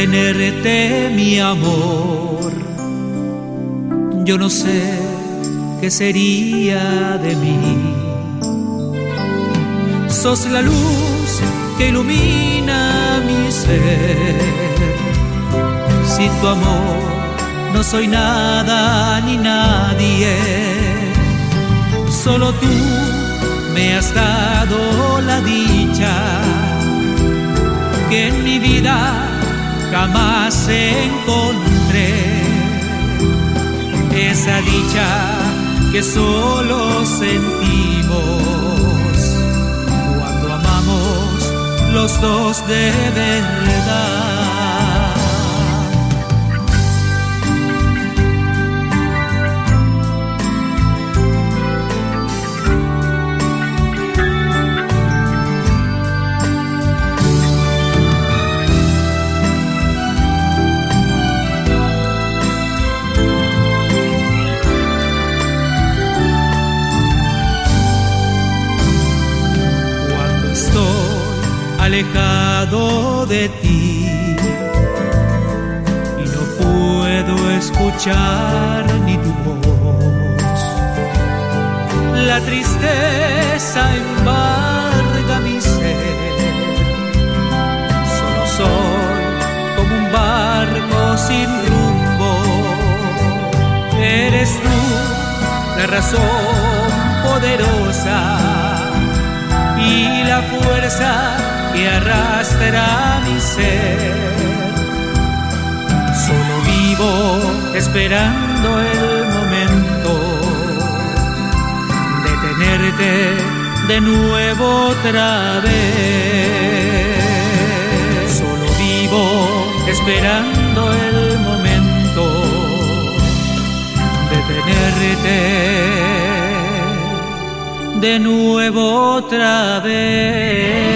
tenerte, mi amor. Yo no sé qué sería de mí. Sos la luz que ilumina mi ser. Sin tu amor no soy nada ni nadie. Solo tú me has dado la dicha que en mi vida jamás encontré. Esa dicha que solo sentimos cuando amamos los dos de verdad. Alejado de ti y no puedo escuchar ni tu voz. La tristeza embarga mi ser. Solo soy como un barco sin rumbo. Eres tú la razón poderosa y la fuerza que arrastra mi ser. Solo vivo esperando el momento de tenerte de nuevo otra vez. Solo vivo esperando el momento de tenerte de nuevo otra vez.